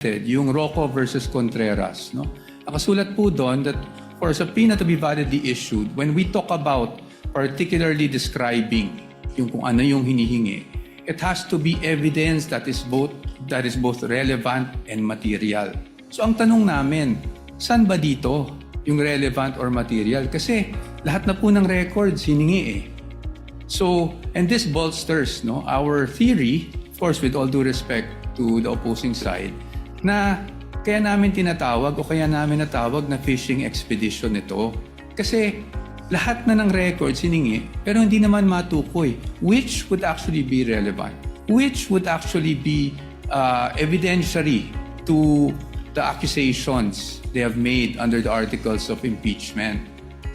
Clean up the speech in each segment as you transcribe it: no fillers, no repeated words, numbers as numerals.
selected, yung Rocco versus Contreras. No? Nakasulat po doon that for a subpoena to be validly issued, when we talk about particularly describing yung kung ano yung hinihingi, it has to be evidence that is both relevant and material. So ang tanong namin, saan ba dito yung relevant or material? Kasi lahat na po ng records hiningi eh. So, and this bolsters our theory, of course with all due respect to the opposing side, na kaya namin tinatawag o kaya namin natawag na fishing expedition ito. Kasi lahat na ng records hiningi pero hindi naman matukoy which would actually be relevant, which would actually be evidentiary to the accusations they have made under the articles of impeachment.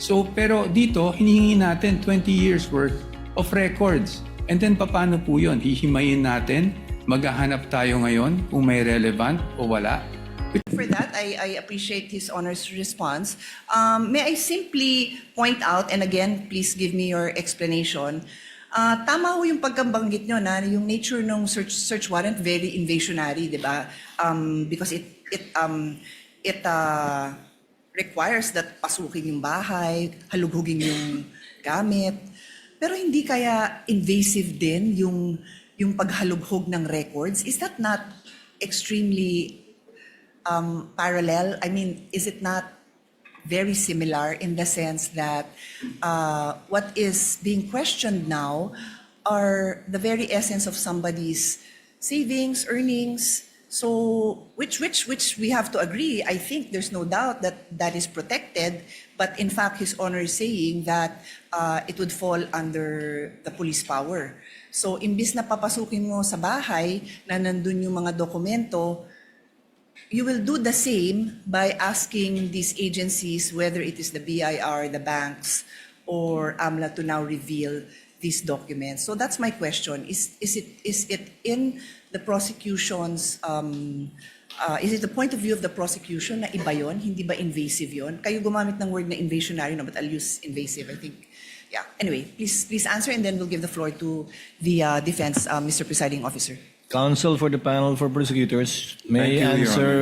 So, pero dito, hinihingi natin 20 years worth of records. And then, paano po yun? Hihimayin natin? Maghahanap tayo ngayon kung may relevant o wala? For that, I appreciate His Honor's response. May I simply point out, and again, please give me your explanation. Tama ho yung pagkabanggit nyo na yung nature ng search warrant very invasionary, di ba? Because it requires that pasukin yung bahay, halughugin yung gamit. Pero hindi kaya invasive din yung paghalughog ng records? Is that not extremely parallel? I mean, is it not very similar in the sense that what is being questioned now are the very essence of somebody's savings, earnings? So, which we have to agree. I think there's no doubt that that is protected. But in fact, His Honor is saying that it would fall under the police power. So, imbis na papasukin mo sa bahay na nandun yung mga dokumento, you will do the same by asking these agencies, whether it is the BIR, the banks, or AMLA, to now reveal these documents. So that's my question. Is it in the prosecution's, is it the point of view of the prosecution na iba yun? Hindi ba invasive yun? Kayo gumamit ng word na invasionary, no, but I'll use invasive, I think. Yeah. Anyway, please answer, and then we'll give the floor to the defense, Mr. Presiding Officer. Counsel for the panel for prosecutors may Thank you, Your answer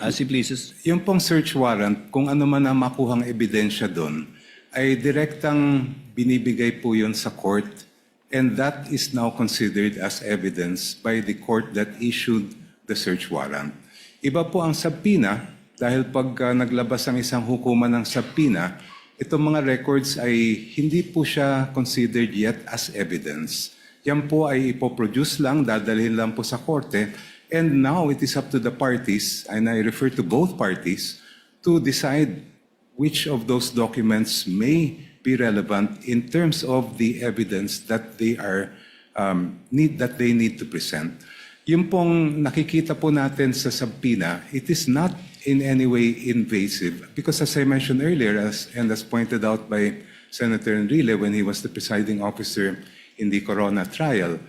as he pleases. Yung pong search warrant, kung ano man ang makuhang ebidensya doon, ay direktang binibigay po yun sa court, and that is now considered as evidence by the court that issued the search warrant. Iba po ang subpoena, dahil pag naglabas ang isang hukuman ng subpoena, itong mga records ay hindi po siya considered yet as evidence. Yan po ay ipoproduce lang, dadalhin lang po sa korte, and now it is up to the parties, and I refer to both parties, to decide which of those documents may be relevant in terms of the evidence that they are that they need to present. Yung pong nakikita po natin sa subpoena, it is not in any way invasive because, as I mentioned earlier, and as pointed out by Senator Enrile when he was the presiding officer in the Corona trial,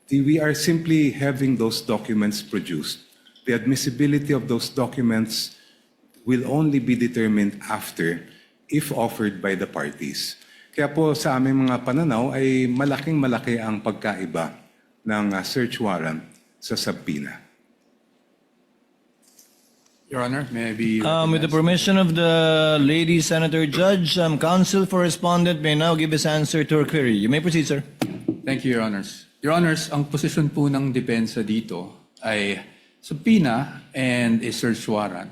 we are simply having those documents produced. The admissibility of those documents will only be determined after, if offered by the parties. Kaya po sa aming mga pananaw ay malaking-malaki ang pagkaiba ng search warrant sa subpoena. Your Honor, may I be With the permission of the lady Senator Judge, counsel for respondent may now give his answer to her query. You may proceed, sir. Thank you, Your Honors. Your Honors, ang posisyon po ng depensa dito ay subpoena and a search warrant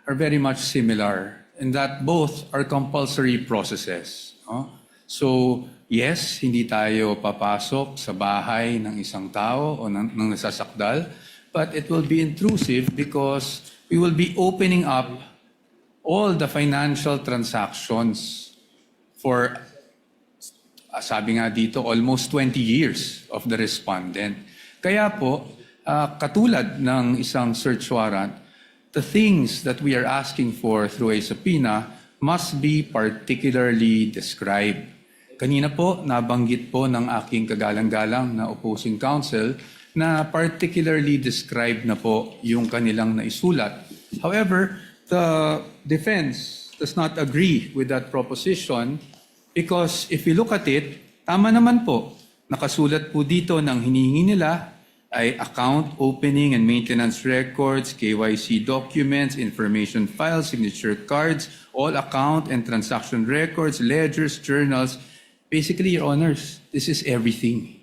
are very much similar in that both are compulsory processes. No? So, yes, hindi tayo papasok sa bahay ng isang tao o ng nasasakdal, but it will be intrusive because we will be opening up all the financial transactions for sabi nga dito, almost 20 years of the respondent. Kaya po, katulad ng isang search warrant, the things that we are asking for through a subpoena must be particularly described. Kanina po, nabanggit po ng aking kagalang-galang na opposing counsel na particularly described na po yung kanilang naisulat. However, the defense does not agree with that proposition because if you look at it, tama naman po, nakasulat po dito ng hinihingi nila ay account opening and maintenance records, KYC documents, information files, signature cards, all account and transaction records, ledgers, journals. Basically, Your Honors, this is everything.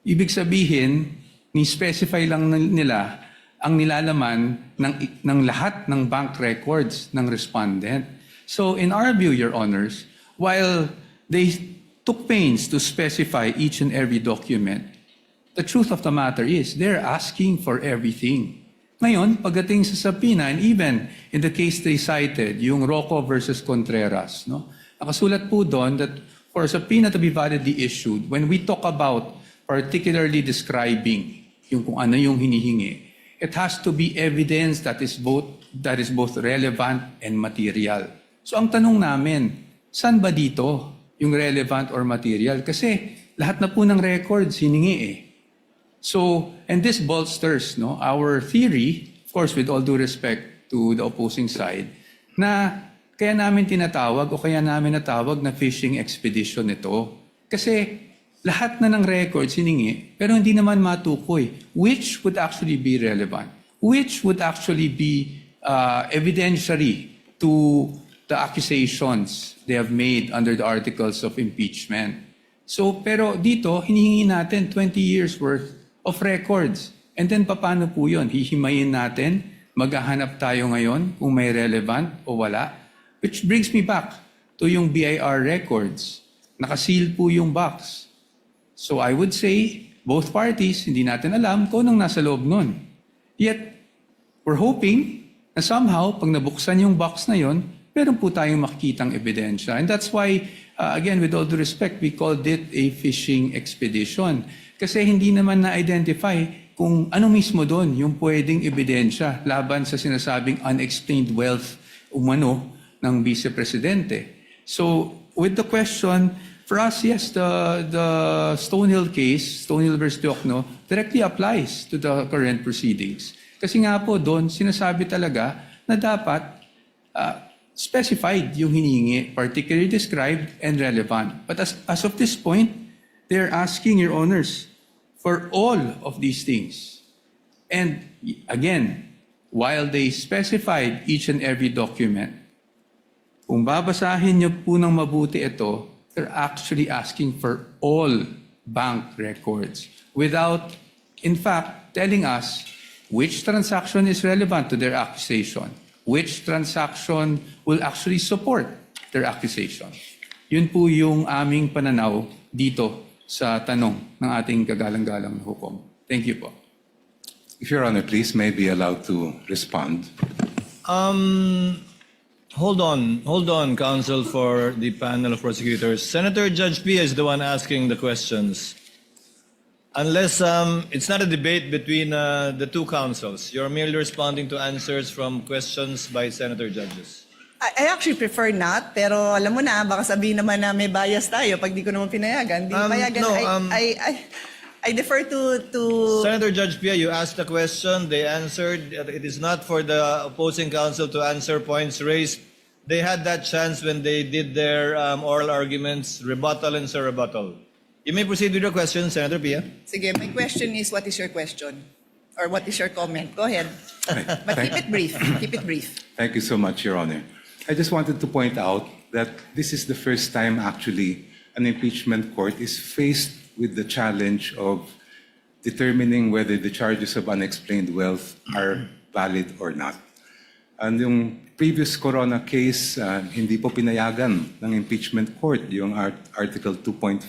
Ibig sabihin, ni-specify lang nila ang nilalaman ng lahat ng bank records ng respondent. So in our view, Your Honors, while they took pains to specify each and every document, the truth of the matter is they're asking for everything. Ngayon, pagdating sa subpoena, and even in the case they cited, yung Rocco versus Contreras, no? Nakasulat po doon that for a subpoena to be validly issued, when we talk about particularly describing yung kung ano yung hinihingi, it has to be evidence that is both relevant and material. So ang tanong namin, saan ba dito yung relevant or material? Kasi lahat na po ng records hiningi eh. So, and this bolsters our theory, of course with all due respect to the opposing side, na kaya namin tinatawag o kaya namin natawag na fishing expedition ito. Kasi lahat na ng records hiningi, pero hindi naman matukoy which would actually be relevant, which would actually be evidentiary to the accusations they have made under the articles of impeachment. So, pero dito, hinihingi natin 20 years worth of records. And then, paano po yun? Hihimayin natin, maghahanap tayo ngayon kung may relevant o wala. Which brings me back to yung BIR records. Nakaseal po yung box. So I would say, both parties, hindi natin alam kung anong nasa loob nun. Yet, we're hoping na somehow, pag nabuksan yung box na yon, meron po tayong makikitang ebidensya. And that's why, again, with all due respect, we called it a fishing expedition. Kasi hindi naman na-identify kung ano mismo doon yung pwedeng ebidensya laban sa sinasabing unexplained wealth umano ng Vice Presidente. So, with the question, for us, yes, the Stonehill case, Stonehill versus Diokno, directly applies to the current proceedings. Kasi nga po doon, sinasabi talaga na dapat specified yung hinihingi, particularly described and relevant. But as of this point, they're asking, Your Honors, for all of these things. And again, while they specified each and every document, kung babasahin niyo po ng mabuti ito, they're actually asking for all bank records without, in fact, telling us which transaction is relevant to their accusation, which transaction will actually support their accusation. Yun po yung aming pananaw dito sa tanong ng ating kagalang-galang na hukom. Thank you po. If Your Honor, please may be allowed to respond. Hold on, counsel for the panel of prosecutors. Senator Judge Pia is the one asking the questions. Unless it's not a debate between the two counsels. You're merely responding to answers from questions by senator judges. I actually prefer not, pero alam mo na, baka sabihin naman na may bias tayo pag di ko naman pinayagan. Di payagan. no, I defer to... Senator Judge Pia, you asked the question, they answered. It is not for the opposing counsel to answer points raised. They had that chance when they did their oral arguments, rebuttal and surrebuttal. You may proceed with your question, Senator Pia. Sige, my question is, what is your question? Or what is your comment? Go ahead. But keep it brief. Keep it brief. Thank you so much, Your Honor. I just wanted to point out that this is the first time actually an impeachment court is faced with the challenge of determining whether the charges of unexplained wealth are valid or not. And yung previous Corona case, hindi po pinayagan ng impeachment court yung Article 2.4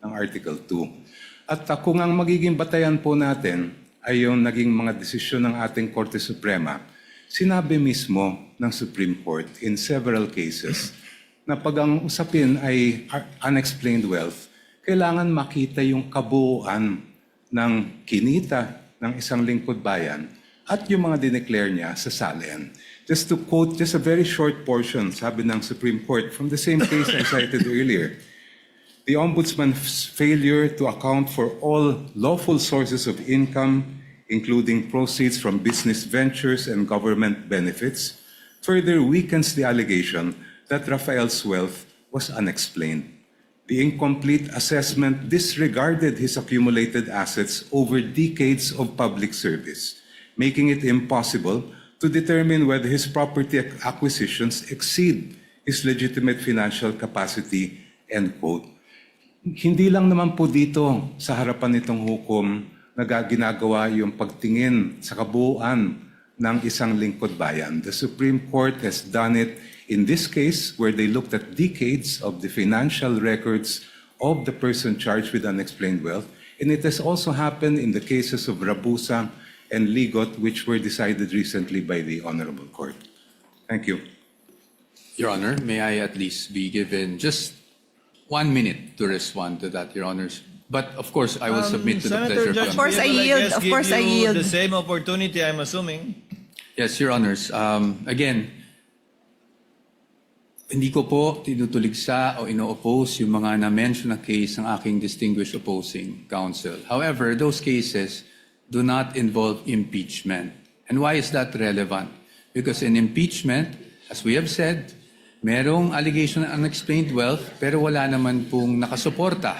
ng Article 2. At kung ang magiging batayan po natin ay yung naging mga desisyon ng ating Korte Suprema, sinabi mismo ng Supreme Court in several cases na pag ang usapin ay unexplained wealth, kailangan makita yung kabuuan ng kinita ng isang lingkod bayan at yung mga dineclare niya sa salian. Just to quote just a very short portion, sabi ng Supreme Court from the same case I cited earlier, the Ombudsman's failure to account for all lawful sources of income, including proceeds from business ventures and government benefits, further weakens the allegation that Rafael's wealth was unexplained. The incomplete assessment disregarded his accumulated assets over decades of public service, making it impossible to determine whether his property acquisitions exceed his legitimate financial capacity, end quote. Hindi lang naman po dito sa harapan nitong hukom na ginagawa yung pagtingin sa kabuuan ng isang lingkod bayan. The Supreme Court has done it in this case where they looked at decades of the financial records of the person charged with unexplained wealth. And it has also happened in the cases of Rabusa and Ligot, which were decided recently by the Honorable Court. Thank you. Your Honor, may I at least be given just 1 minute to respond to that, Your Honors? But of course, I will submit to the Senator pleasure Judge of course, the I Pia will, yield. guess, Of give course, I you yield. the same opportunity, I'm assuming. Yes, Your Honors. Again, hindi ko po tinutuligsa o ino-oppose yung mga na-mention na case ng aking distinguished opposing counsel. However, those cases do not involve impeachment. And why is that relevant? Because in impeachment, as we have said, merong allegation ng unexplained wealth pero wala naman pong nakasuporta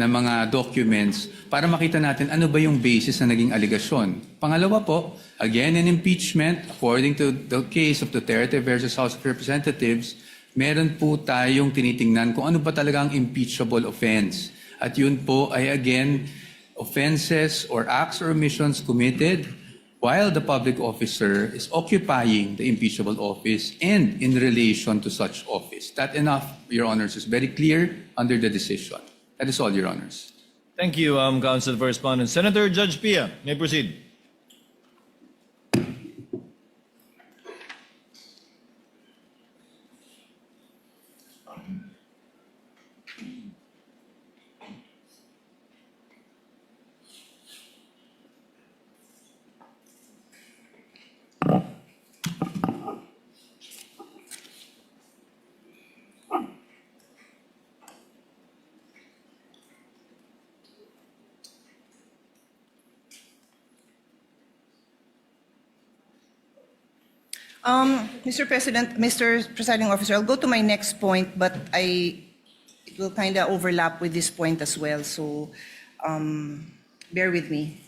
na mga documents para makita natin ano ba yung basis na naging aligasyon. Pangalawa po, again in impeachment, according to the case of Duterte versus House of Representatives, meron po tayong tinitingnan kung ano ba talaga ang impeachable offense. At yun po ay again, offenses or acts or omissions committed while the public officer is occupying the impeachable office and in relation to such office. That enough, Your Honors, is very clear under the decision. That is all, Your Honors. Thank you, Counsel for Respondent. Senator Judge Pia, may proceed. Mr. President, Mr. Presiding Officer, I'll go to my next point, but it will kind of overlap with this point as well, so bear with me.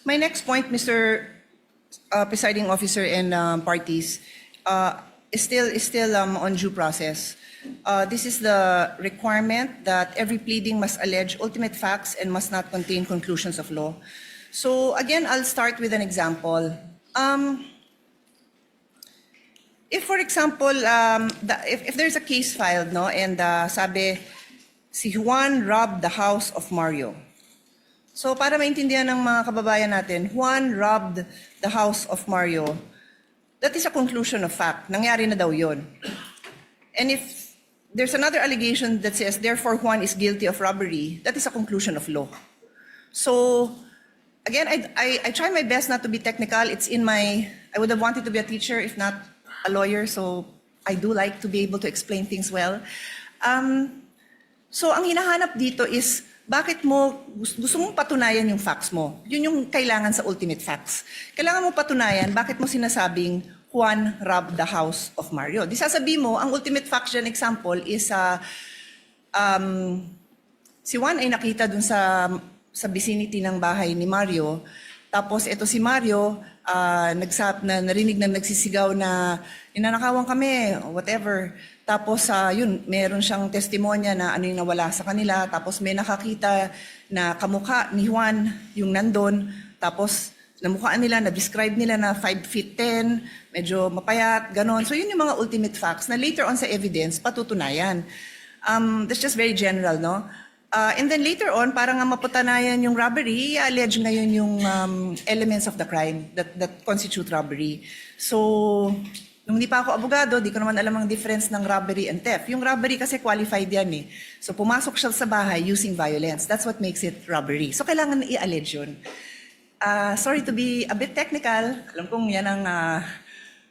My next point, Mr. Presiding Officer and parties, is still on due process. This is the requirement that every pleading must allege ultimate facts and must not contain conclusions of law. So again, I'll start with an example. If, for example, if there's a case filed, no, and sabi, si Juan robbed the house of Mario. So para maintindihan ng mga kababayan natin, Juan robbed the house of Mario. That is a conclusion of fact. Nangyari na daw yun. And if there's another allegation that says, therefore Juan is guilty of robbery, that is a conclusion of law. So, again, I try my best not to be technical. I would have wanted to be a teacher if not a lawyer, so I do like to be able to explain things well. So, ang hinahanap dito is, bakit mo, gusto mong patunayan yung facts mo? Yun yung kailangan sa ultimate facts. Kailangan mo patunayan, bakit mo sinasabing Juan robbed the house of Mario. Di sasabihin mo, ang ultimate fact dyan example is si Juan ay nakita dun sa vicinity ng bahay ni Mario. Tapos ito si Mario, narinig na nagsisigaw na ninanakawan kami, whatever. Tapos yun, meron siyang testimonya na ano yung nawala sa kanila. Tapos may nakakita na kamukha ni Juan yung nandun. Tapos namukhaan nila, na-describe nila na 5 feet 10, medyo mapayat, ganon. So yun yung mga ultimate facts na later on sa evidence, patutunayan. That's just very general, no? And then later on, para nga mapatunayan yung robbery, i-allege ngayon yung elements of the crime that constitute robbery. So, nung di pa ako abogado, di ko naman alam ang difference ng robbery and theft. Yung robbery kasi qualified yan eh. So pumasok siya sa bahay using violence. That's what makes it robbery. So kailangan i-allege yun. Sorry to be a bit technical. Alam kong yan ang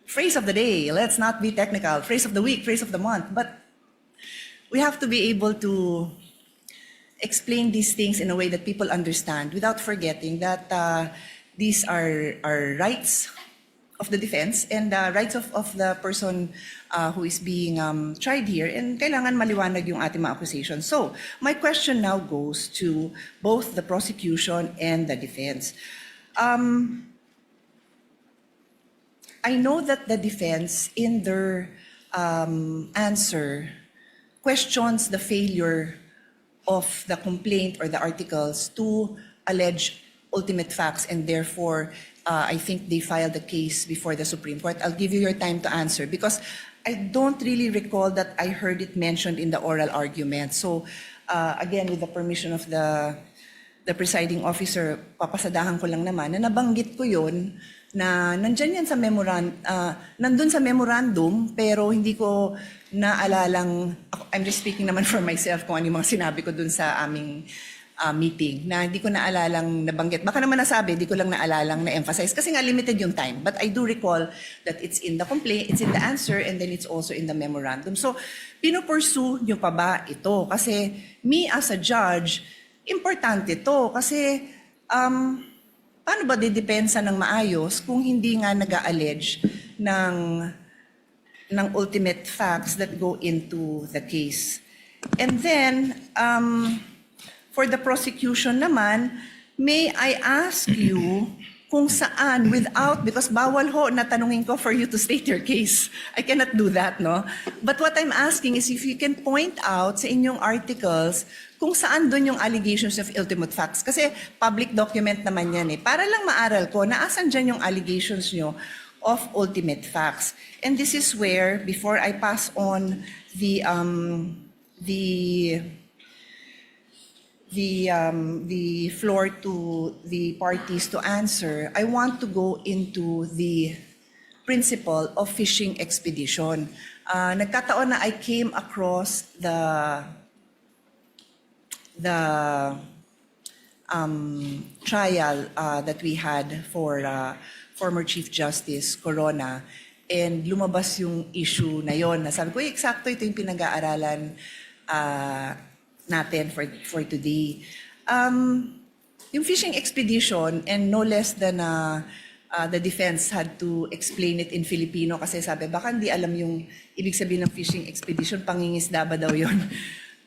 phrase of the day. Let's not be technical. Phrase of the week, phrase of the month. But we have to be able to explain these things in a way that people understand without forgetting that these are rights of the defense and rights of the person who is being tried here, and kailangan maliwanag yung ating mga accusations. So, my question now goes to both the prosecution and the defense. I know that the defense, in their answer, questions the failure of the complaint or the articles to allege ultimate facts, and therefore, I think they filed the case before the Supreme Court. I'll give you your time to answer because I don't really recall that I heard it mentioned in the oral argument. So, again, with the permission of the presiding officer, papasadahan ko lang naman na nabanggit ko yun na nandyan yan sa nandun sa memorandum, pero hindi ko naalalang, I'm just speaking naman for myself kung ano yung mga sinabi ko dun sa aming meeting, na hindi ko naalalang nabanggit. Baka naman nasabi, hindi ko lang naalalang na-emphasize kasi nga limited yung time. But I do recall that it's in the complaint, it's in the answer, and then it's also in the memorandum. So, pinopursue nyo pa ba ito? Kasi me as a judge, importante to kasi paano ba didepensa ng maayos kung hindi nga nag-a-allege ng ultimate facts that go into the case. And then, for the prosecution naman, may I ask you kung saan because bawal ho na tanungin ko for you to state your case. I cannot do that, no? But what I'm asking is if you can point out sa inyong articles kung saan doon yung allegations of ultimate facts. Kasi public document naman yan eh. Para lang maaral ko na asan dyan yung allegations nyo of ultimate facts. And this is where, before I pass on the floor to the parties to answer, I want to go into the principle of fishing expedition. Nagkataon na I came across the trial that we had for former Chief Justice Corona, and lumabas yung issue na yon. Nasabi ko, eksakto ito yung pinag-aaralan natin for today. Yung fishing expedition, and no less than the defense had to explain it in Filipino kasi sabi, baka hindi alam yung ibig sabihin ng fishing expedition, pangingisda ba daw yun?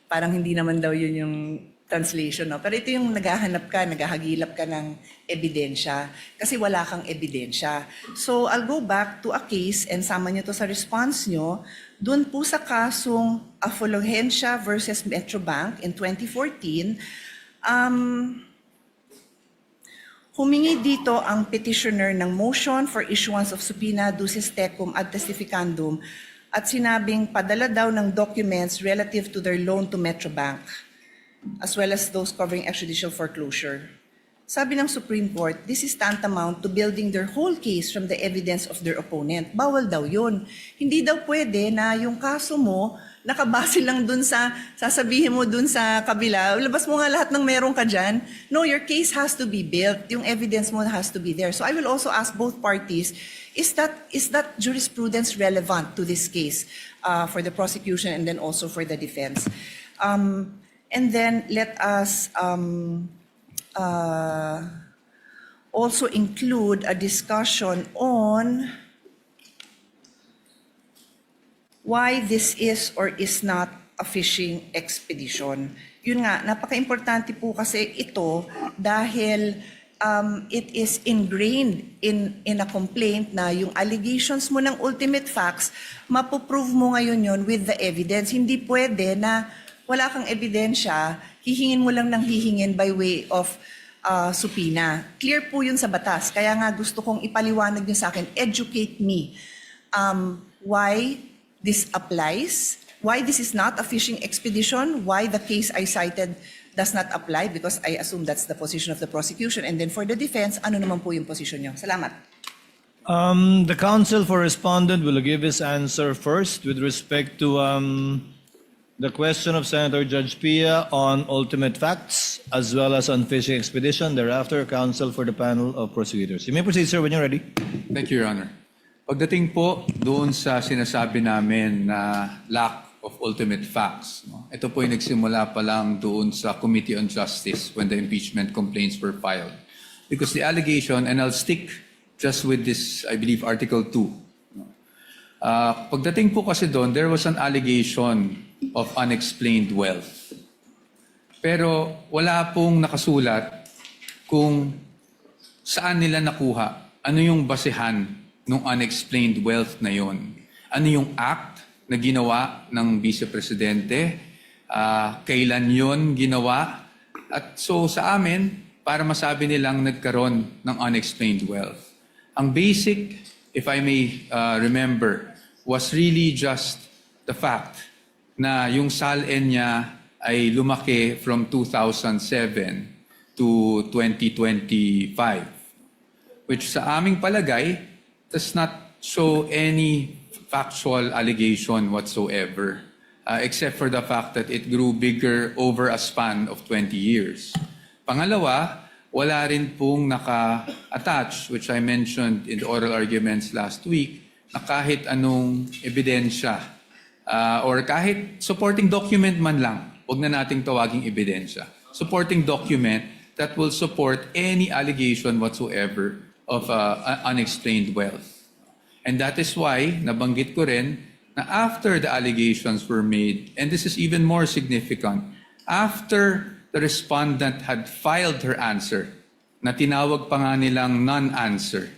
Parang hindi naman daw yun yung translation. No? Pero ito yung naghahagilap ka ng ebidensya kasi wala kang ebidensya. So I'll go back to a case and sama nyo to sa response nyo. Doon po sa kasong Afluencia versus Metrobank in 2014, humingi dito ang petitioner ng motion for issuance of subpoena ducis tecum ad testificandum at sinabing padala daw ng documents relative to their loan to Metrobank, as well as those covering extrajudicial foreclosure. Sabi ng Supreme Court, this is tantamount to building their whole case from the evidence of their opponent. Bawal daw yun. Hindi daw pwede na yung kaso mo, nakabase lang dun sa, sasabihin mo dun sa kabila, labas mo nga lahat ng meron ka dyan. No, your case has to be built. Yung evidence mo has to be there. So I will also ask both parties, is that jurisprudence relevant to this case for the prosecution and then also for the defense? And then let us also include a discussion on why this is or is not a fishing expedition. Yun nga, napaka-importante po kasi ito dahil it is ingrained in a complaint na yung allegations mo ng ultimate facts, mapoprove mo ngayon yun with the evidence. Hindi pwede na wala kang ebidensya, hihingin mo lang ng hihingin by way of subpoena. Clear po yun sa batas. Kaya nga gusto kong ipaliwanag nyo sa akin, educate me why this applies, why this is not a fishing expedition, why the case I cited does not apply, because I assume that's the position of the prosecution. And then for the defense, ano naman po yung position nyo? Salamat. The counsel for respondent will give his answer first with respect to the question of Senator Judge Pia on ultimate facts as well as on fishing expedition. Thereafter, counsel for the panel of prosecutors. You may proceed, sir, when you're ready. Thank you, Your Honor. Pagdating po doon sa sinasabi namin na lack of ultimate facts. No? Ito po yung nagsimula pa lang doon sa Committee on Justice when the impeachment complaints were filed. Because the allegation, and I'll stick just with this, I believe, Article 2. No? Pagdating po kasi doon, there was an allegation of unexplained wealth. Pero wala pong nakasulat kung saan nila nakuha, ano yung basehan ng unexplained wealth na yon. Ano yung act na ginawa ng Vice Presidente, kailan yon ginawa. At so sa amin, para masabi nilang nagkaroon ng unexplained wealth. Ang basic, if I may remember, was really just the fact na yung SALN niya ay lumaki from 2007 to 2025, which sa aming palagay does not show any factual allegation whatsoever, except for the fact that it grew bigger over a span of 20 years. Pangalawa, wala rin pong naka-attach, which I mentioned in the oral arguments last week, na kahit anong ebidensya or kahit supporting document man lang, huwag na nating tawaging ebidensya, supporting document that will support any allegation whatsoever of unexplained wealth. And that is why, nabanggit ko rin, na after the allegations were made, and this is even more significant, after the respondent had filed her answer, na tinawag pa nga nilang non-answer,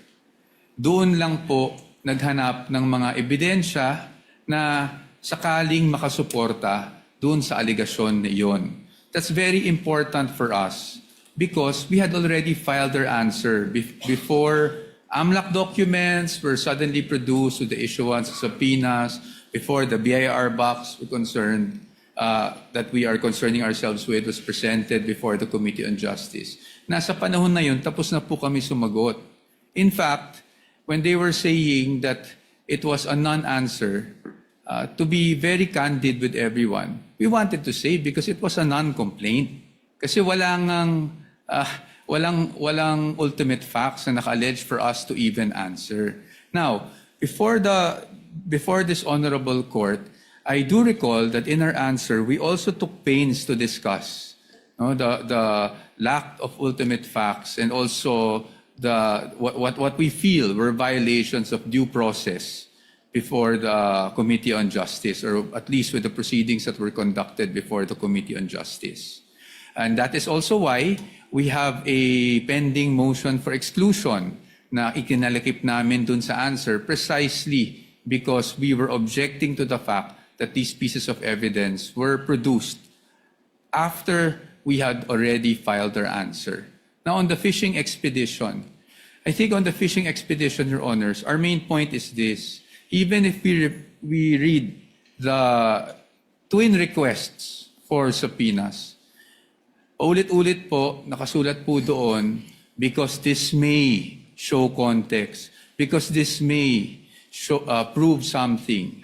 doon lang po naghanap ng mga ebidensya na sakaling makasuporta doon sa aligasyon na iyon. That's very important for us because we had already filed our answer before AMLAC documents were suddenly produced with the issuance of subpoenas, before the BIR box we're concerned, that we are concerning ourselves with was presented before the Committee on Justice. Nasa panahon na yun, tapos na po kami sumagot. In fact, when they were saying that it was a non-answer, to be very candid with everyone, we wanted to say because it was a non-complaint. Kasi walang ultimate facts na naka-allege for us to even answer. Now, before this honorable court, I do recall that in our answer, we also took pains to discuss the lack of ultimate facts and also what we feel were violations of due process before the Committee on Justice, or at least with the proceedings that were conducted before the Committee on Justice. And that is also why we have a pending motion for exclusion na ikinalakip namin dun sa answer precisely because we were objecting to the fact that these pieces of evidence were produced after we had already filed our answer. Now, on the fishing expedition, I think on the fishing expedition, Your Honors, our main point is this. Even if we read the twin requests for subpoenas, ulit-ulit po, nakasulat po doon, because this may show context, because this may show, prove something.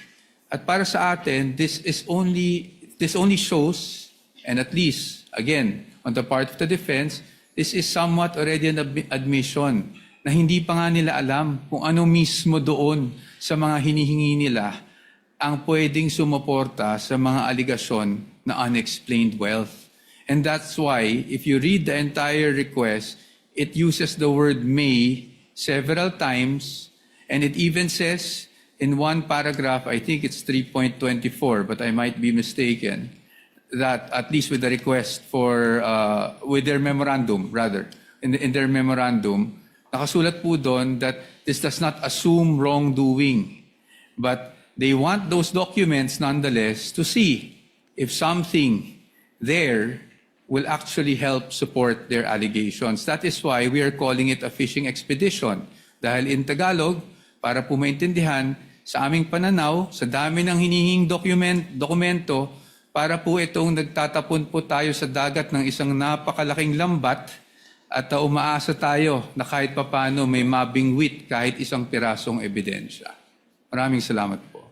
At para sa atin, this only shows, and at least, again, on the part of the defense, this is somewhat already an admission na hindi pa nga nila alam kung ano mismo doon sa mga hinihingi nila ang pwedeng sumuporta sa mga aligasyon na unexplained wealth. And that's why, if you read the entire request, it uses the word may several times, and it even says in one paragraph, I think it's 3.24, but I might be mistaken, that at least with the request for, with their memorandum, rather, in their memorandum, nakasulat po doon that this does not assume wrongdoing, but they want those documents nonetheless to see if something there will actually help support their allegations. That is why we are calling it a fishing expedition. Dahil in Tagalog, para po maintindihan, sa aming pananaw, sa dami ng hinihing dokumento, para po itong nagtatapon po tayo sa dagat ng isang napakalaking lambat at umaasa tayo na kahit papano may mabingwit kahit isang pirasong ebidensya. Maraming salamat po.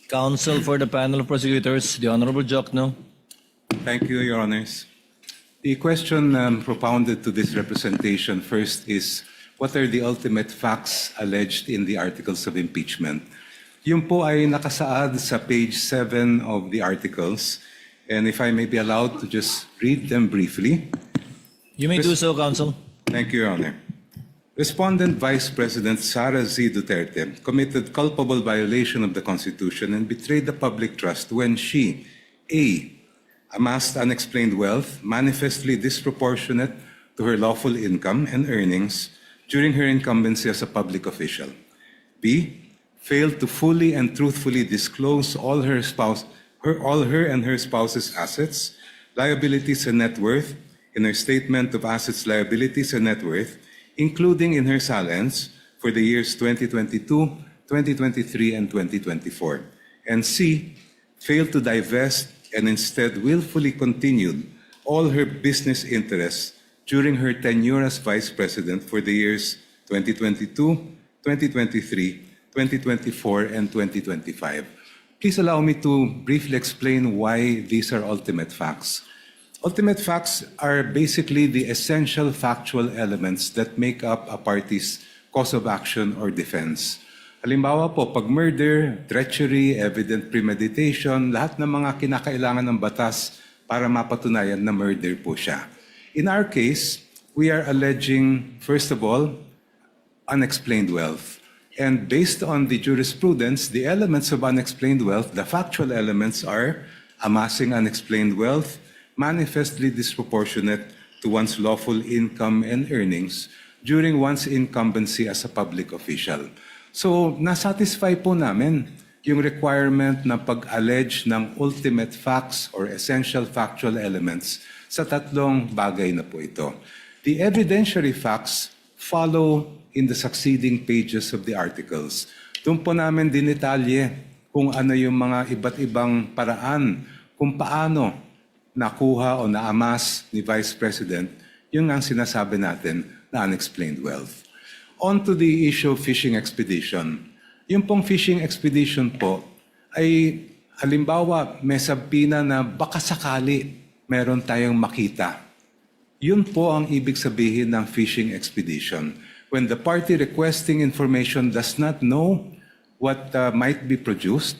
Counsel for the panel of prosecutors, the Honorable Jokno. Thank you, Your Honors. The question propounded to this representation first is, what are the ultimate facts alleged in the articles of impeachment? Yun po ay nakasaad sa page 7 of the articles. And if I may be allowed to just read them briefly. You may do so, counsel. Thank you, Your Honor. Respondent Vice President Sara Z. Duterte committed culpable violation of the Constitution and betrayed the public trust when she, A, amassed unexplained wealth manifestly disproportionate to her lawful income and earnings during her incumbency as a public official. B, failed to fully and truthfully disclose all her and her spouse's assets, liabilities, and net worth in her statement of assets, liabilities, and net worth, including in her salents for the years 2022, 2023, and 2024. And C, failed to divest and instead willfully continued all her business interests during her tenure as Vice President for the years 2022, 2023, 2024, and 2025. Please allow me to briefly explain why these are ultimate facts. Ultimate facts are basically the essential factual elements that make up a party's cause of action or defense. Halimbawa po, pag murder, treachery, evident premeditation, lahat ng mga kinakailangan ng batas para mapatunayan na murder po siya. In our case, we are alleging, first of all, unexplained wealth. And based on the jurisprudence, the elements of unexplained wealth, the factual elements are amassing unexplained wealth, manifestly disproportionate to one's lawful income and earnings during one's incumbency as a public official. So, nasatisfy po namin yung requirement na pag-allege ng ultimate facts or essential factual elements sa tatlong bagay na po ito. The evidentiary facts follow in the succeeding pages of the articles. Doon po namin dinitalye kung ano yung mga iba't ibang paraan kung paano nakuha o naamas ni Vice President yung ang sinasabi natin na unexplained wealth. On to the issue of fishing expedition. Yung pong fishing expedition po ay halimbawa may sabina na baka sakali meron tayong makita. Yun po ang ibig sabihin ng fishing expedition. When the party requesting information does not know what might be produced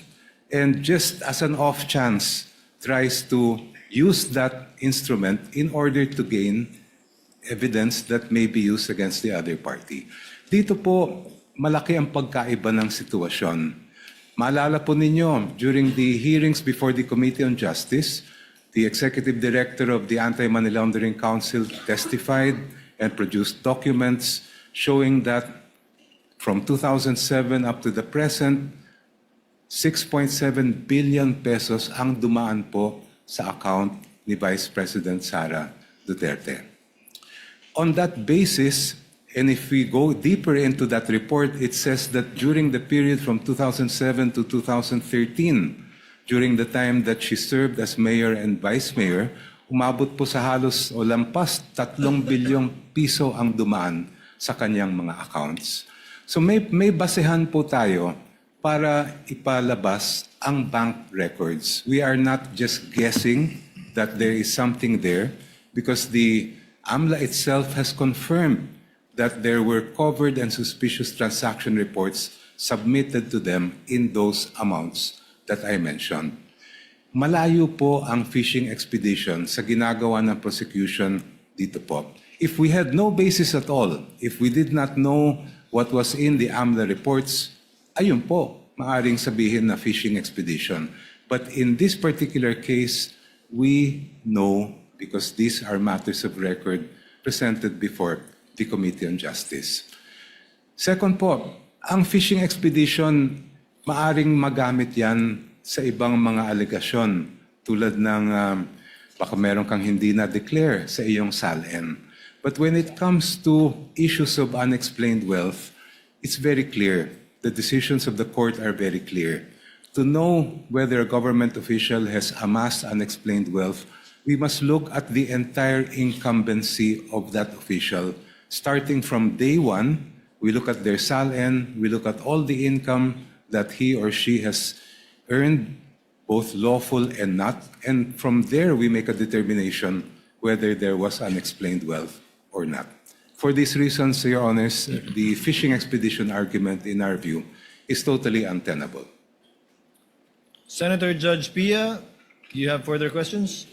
and just as an off chance tries to use that instrument in order to gain evidence that may be used against the other party. Dito po, malaki ang pagkaiba ng sitwasyon. Maalala po ninyo, during the hearings before the Committee on Justice, the Executive Director of the Anti-Money Laundering Council testified and produced documents showing that from 2007 up to the present, 6.7 billion pesos ang dumaan po sa account ni Vice President Sara Duterte. On that basis, and if we go deeper into that report, it says that during the period from 2007 to 2013, during the time that she served as mayor and vice mayor, umabot po sa halos o lampas 3 bilyong piso ang dumaan sa kanyang mga accounts. So may basehan po tayo para ipalabas ang bank records. We are not just guessing that there is something there because the AMLA itself has confirmed that there were covered and suspicious transaction reports submitted to them in those amounts that I mentioned. Malayo po ang fishing expedition sa ginagawa ng prosecution dito po. If we had no basis at all, if we did not know what was in the AMLA reports, ayun po, maaring sabihin na fishing expedition. But in this particular case, we know because these are matters of record presented before the Committee on Justice. Second po, ang fishing expedition, maaring magamit yan sa ibang mga alegasyon tulad ng baka meron kang hindi na-declare sa iyong SALN. But when it comes to issues of unexplained wealth, it's very clear. The decisions of the court are very clear. To know whether a government official has amassed unexplained wealth, we must look at the entire incumbency of that official. Starting from day one, we look at their SALN, we look at all the income that he or she has earned, both lawful and not, and from there we make a determination whether there was unexplained wealth or not. For these reasons, Your Honors, the fishing expedition argument, in our view, is totally untenable. Senator Judge Pia, you have further questions?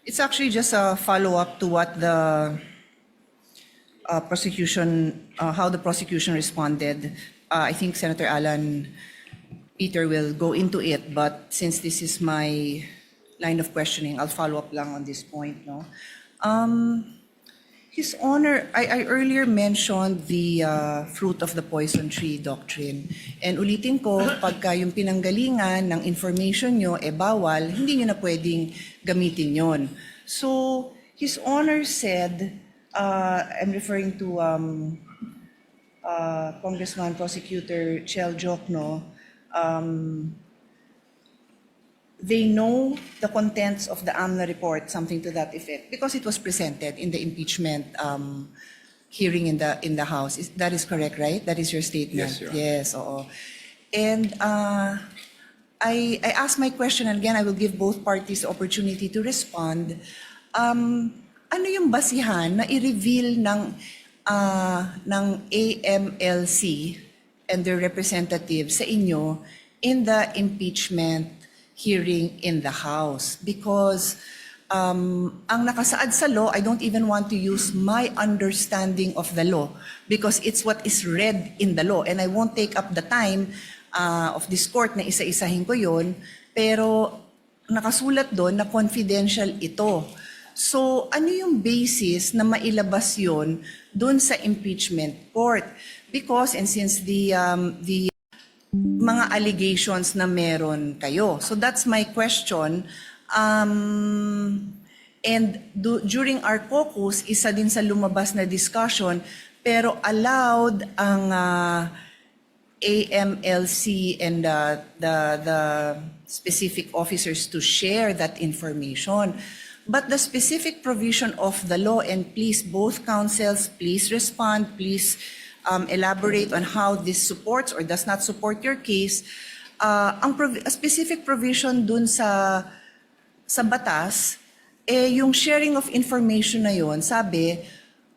It's actually just a follow-up to what the how the prosecution responded. I think Senator Alan Peter will go into it, but since this is my line of questioning, I'll follow up lang on this point. No, His Honor, I earlier mentioned the fruit of the poison tree doctrine. And ulitin ko, pagka yung pinanggalingan ng information nyo bawal, hindi nyo na pwedeng gamitin yon. So, His Honor said, I'm referring to Congressman Prosecutor Chel Jokno, they know the contents of the AMNA report, something to that effect, because it was presented in the impeachment hearing in the House. That is correct, right? That is your statement? Yes, Your Honor. Yes, oo. And I asked my question, and again, I will give both parties the opportunity to respond. Ano yung basihan na i-reveal ng AMLC and their representatives sa inyo in the impeachment hearing in the House? Because ang nakasaad sa law, I don't even want to use my understanding of the law because it's what is read in the law. And I won't take up the time of this court na isa-isahin ko yun, pero nakasulat doon na confidential ito. So ano yung basis na mailabas yun doon sa impeachment court? Because, and since the mga allegations na meron kayo. So that's my question. During our caucus, isa din sa lumabas na discussion, pero allowed ang AMLC and the specific officers to share that information. But the specific provision of the law, and please, both counsels, please respond, please elaborate on how this supports or does not support your case. A specific provision dun sa batas, yung sharing of information na yon, sabi,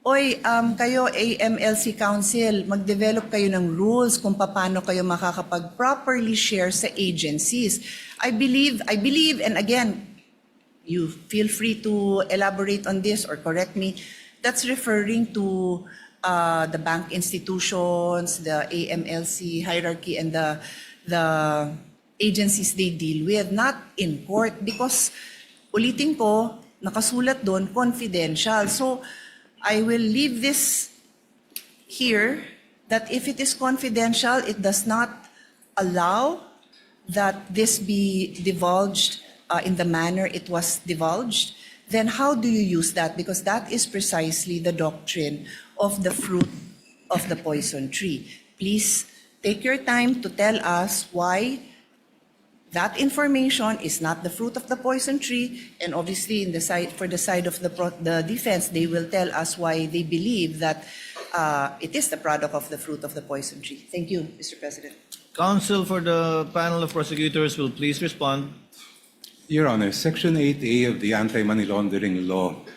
oy, kayo AMLC Council, mag-develop kayo ng rules kung paano kayo makakapag-properly share sa agencies. I believe, and again, you feel free to elaborate on this or correct me, that's referring to the bank institutions, the AMLC hierarchy, and the agencies they deal with, not in court. Because, ulitin ko, nakasulat doon, confidential. So, I will leave this here, that if it is confidential, it does not allow that this be divulged in the manner it was divulged. Then how do you use that? Because that is precisely the doctrine of the fruit of the poison tree. Please take your time to tell us why that information is not the fruit of the poison tree, and obviously for the side of the defense, they will tell us why they believe that it is the product of the fruit of the poison tree. Thank you, Mr. President. Counsel for the panel of prosecutors will please respond. Your Honor, Section 8A of the Anti-Money Laundering Law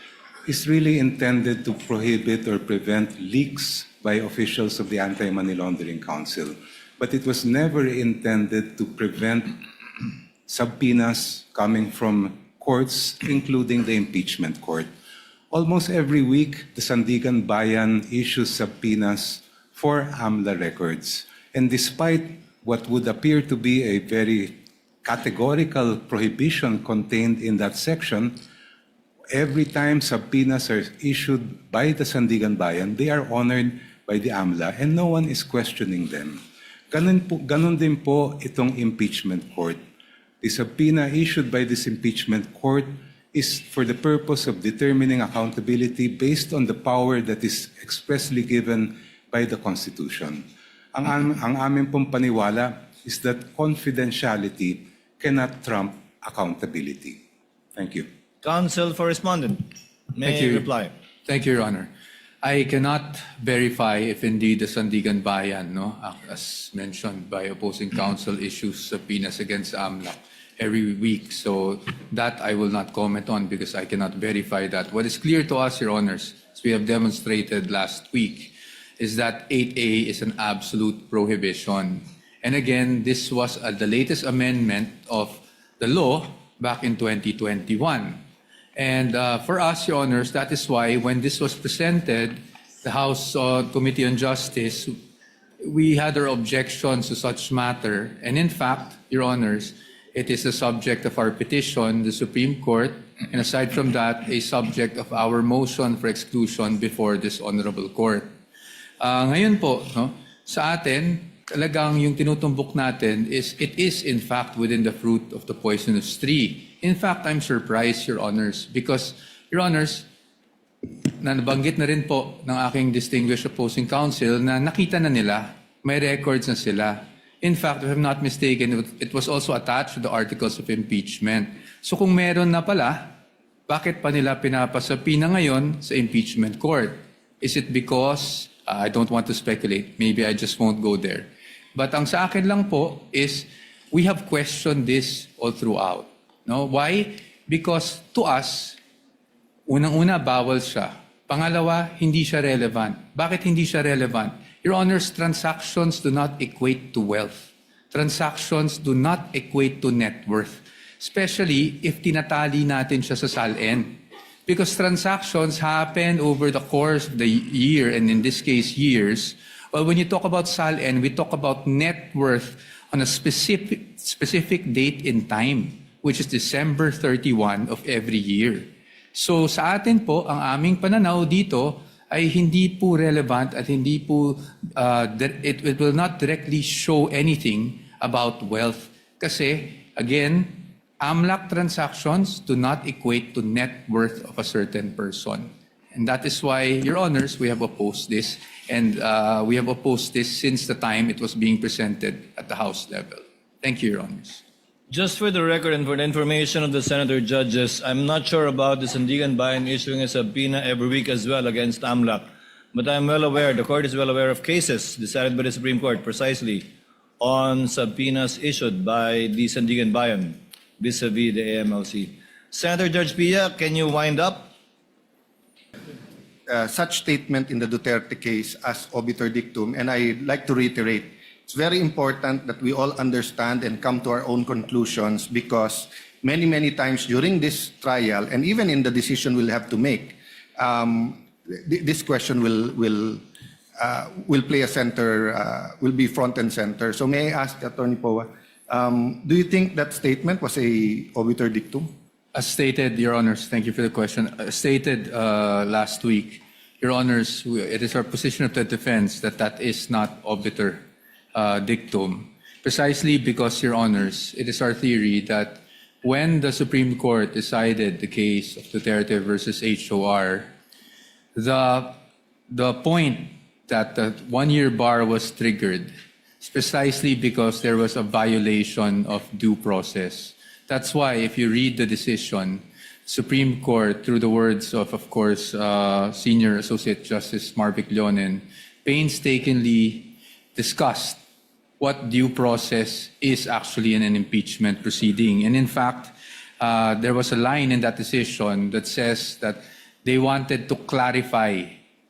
is really intended to prohibit or prevent leaks by officials of the Anti-Money Laundering Council. But it was never intended to prevent subpoenas coming from courts, including the impeachment court. Almost every week, the Sandigan Bayan issues subpoenas for AMLA records. And despite what would appear to be a very categorical prohibition contained in that section, every time subpoenas are issued by the Sandigan Bayan, they are honored by the AMLA and no one is questioning them. Ganun din po itong impeachment court. The subpoena issued by this impeachment court is for the purpose of determining accountability based on the power that is expressly given by the Constitution. Ang amin pong paniwala is that confidentiality cannot trump accountability. Thank you. Counsel for respondent, may Thank you. reply. Thank you, Your Honor. I cannot verify if indeed the Sandigan Bayan, no, as mentioned by opposing counsel, issues subpoenas against AMLAC every week. So that I will not comment on because I cannot verify that. What is clear to us, Your Honors, as we have demonstrated last week, is that 8A is an absolute prohibition. And again, this was the latest amendment of the law back in 2021. And for us, Your Honors, that is why when this was presented, the House Committee on Justice, we had our objections to such matter. And in fact, Your Honors, it is the subject of our petition, the Supreme Court, and aside from that, a subject of our motion for exclusion before this Honorable Court. Ngayon po, no, sa atin, talagang yung tinutumbok natin is, it is in fact within the fruit of the poisonous tree. In fact, I'm surprised, Your Honors, because, Your Honors, na nabanggit na rin po ng aking distinguished opposing counsel na nakita na nila, may records na sila. In fact, if I'm not mistaken, it was also attached to the articles of impeachment. So kung meron na pala, bakit pa nila pinapasapi na ngayon sa impeachment court? Is it because, I don't want to speculate, maybe I just won't go there. But ang sa akin lang po is, we have questioned this all throughout. No? Why? Because to us, unang-una, bawal siya. Pangalawa, hindi siya relevant. Bakit hindi siya relevant? Your Honors, transactions do not equate to wealth. Transactions do not equate to net worth. Especially if tinatali natin siya sa SALN. Because transactions happen over the course of the year, and in this case, years. Well, when you talk about SALN, we talk about net worth on a specific date in time, which is December 31 of every year. So sa atin po, ang aming pananaw dito ay hindi po relevant at hindi po, it will not directly show anything about wealth. Kasi, again, AMLAC transactions do not equate to net worth of a certain person. And that is why, Your Honors, we have opposed this. And we have opposed this since the time it was being presented at the House level. Thank you, Your Honors. Just for the record and for the information of the Senator Judges, I'm not sure about the Sandigan Bayan issuing a subpoena every week as well against AMLAC. But I'm well aware, the court is well aware of cases decided by the Supreme Court precisely on subpoenas issued by the Sandigan Bayan vis-a-vis the AMLC. Senator Judge Pia, can you wind up? Such statement in the Duterte case as obiter dictum, and I'd like to reiterate, it's very important that we all understand and come to our own conclusions because many, many times during this trial, and even in the decision we'll have to make, this question will play a center, will be front and center. So may I ask Attorney Poa, do you think that statement was a obiter dictum? As stated, Your Honors, thank you for the question. As stated last week, Your Honors, it is our position of the defense that that is not obiter dictum, precisely because, Your Honors, it is our theory that when the Supreme Court decided the case of Duterte versus HOR, the point that the one-year bar was triggered is precisely because there was a violation of due process. That's why if you read the decision, Supreme Court, through the words of course, Senior Associate Justice Marvic Leonen, painstakingly discussed what due process is actually in an impeachment proceeding. And in fact, there was a line in that decision that says that they wanted to clarify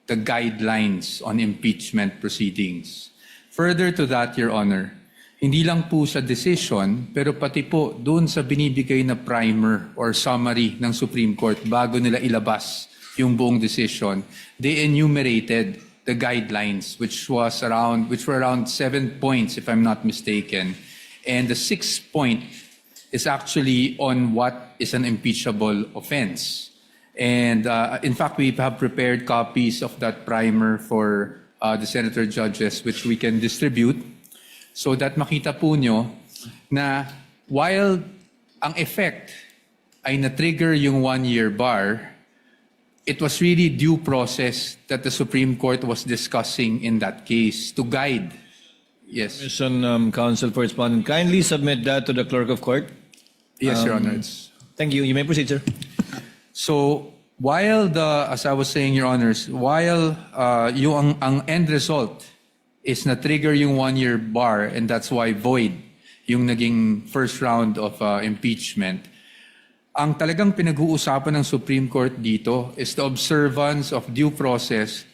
the guidelines on impeachment proceedings. Further to that, Your Honor, hindi lang po sa decision, pero pati po doon sa binibigay na primer or summary ng Supreme Court bago nila ilabas yung buong decision, they enumerated the guidelines, which were around 7 points, if I'm not mistaken. And the 6th point is actually on what is an impeachable offense. And in fact, we have prepared copies of that primer for the Senator Judges, which we can distribute, so that makita po nyo na while ang effect ay na-trigger yung one-year bar, it was really due process that the Supreme Court was discussing in that case to guide. Yes. Commission Counsel for Respondent, kindly submit that to the Clerk of Court. Yes, Your Honor. Thank you. You may proceed, sir. So while as I was saying, Your Honors, while ang end result is na-trigger yung 1-year bar and that's why void yung naging first round of impeachment, ang talagang pinag-uusapan ng Supreme Court dito is the observance of due process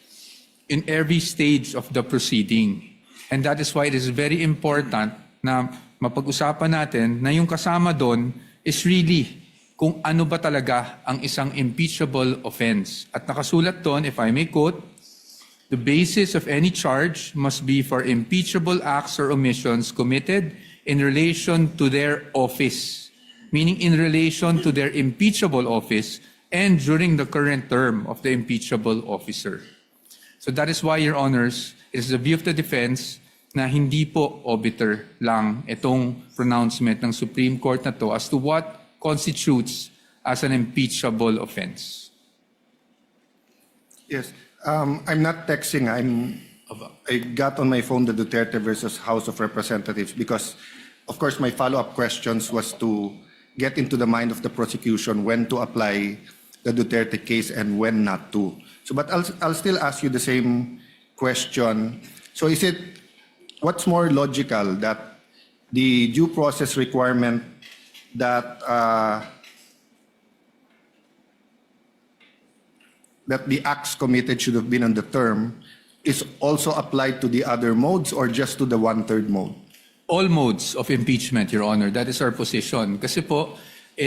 in every stage of the proceeding. And that is why it is very important na mapag-usapan natin na yung kasama doon is really kung ano ba talaga ang isang impeachable offense. At nakasulat doon, if I may quote, the basis of any charge must be for impeachable acts or omissions committed in relation to their office, meaning in relation to their impeachable office and during the current term of the impeachable officer. So that is why, Your Honors, it is the view of the defense na hindi po obiter lang itong pronouncement ng Supreme Court na to as to what constitutes as an impeachable offense. Yes. I'm not texting. I got on my phone the Duterte versus House of Representatives because, of course, my follow-up questions was to get into the mind of the prosecution when to apply the Duterte case and when not to. So, but I'll still ask you the same question. So, what's more logical, that the due process requirement that the acts committed should have been on the term is also applied to the other modes or just to the 1/3 mode? All modes of impeachment, Your Honor. That is our position. Kasi po,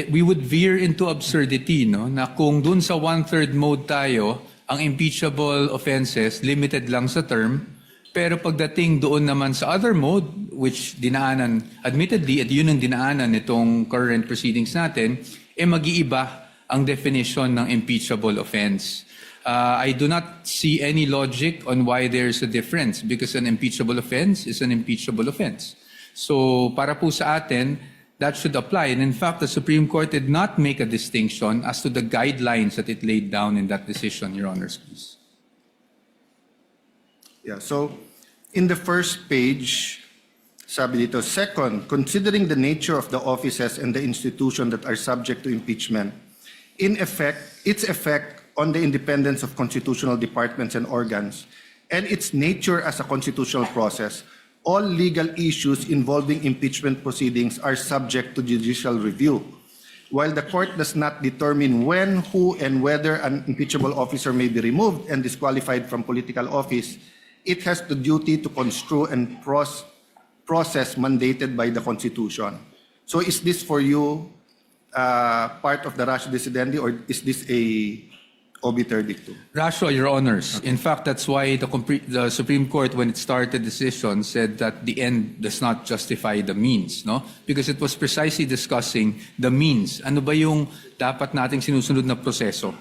we would veer into absurdity, no? Na kung dun sa 1/3 mode tayo, ang impeachable offenses limited lang sa term, pero pagdating doon naman sa other mode, which dinaanan, admittedly, at yun ang dinaanan nitong current proceedings natin, mag-iiba ang definition ng impeachable offense. I do not see any logic on why there's a difference because an impeachable offense is an impeachable offense. So para po sa atin, that should apply. And in fact, the Supreme Court did not make a distinction as to the guidelines that it laid down in that decision, Your Honors, please. Yeah, so in the first page, sabi dito, second, considering the nature of the offices and the institution that are subject to impeachment, its effect on the independence of constitutional departments and organs, and its nature as a constitutional process, all legal issues involving impeachment proceedings are subject to judicial review. While the court does not determine when, who, and whether an impeachable officer may be removed and disqualified from political office, it has the duty to construe and process mandated by the Constitution. So is this for you part of the ratio decidendi, or is this a obiter dictum? Ratio, Your Honors. In fact, that's why the Supreme Court, when it started the decision, said that the end does not justify the means, no? Because it was precisely discussing the means. Ano ba yung dapat nating sinusunod na proseso?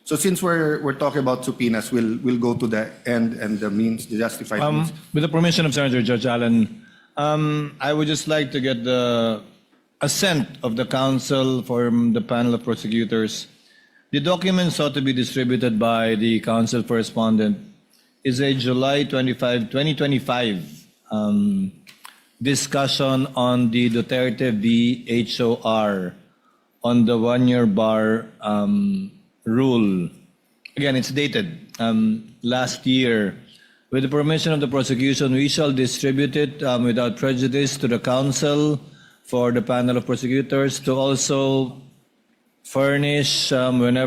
So since we're talking about subpoenas, we'll go to the end and the means, the justified means. With the permission of Senator Judge Allen, I would just like to get the assent of the counsel from the panel of prosecutors. The documents sought to be distributed by the counsel for respondent is a July 25, 2025 discussion on the Duterte v. HOR on the 1-year bar rule. Again, it's dated last year. With the permission of the prosecution, we shall distribute it without prejudice to the counsel for the panel of prosecutors to also furnish whenever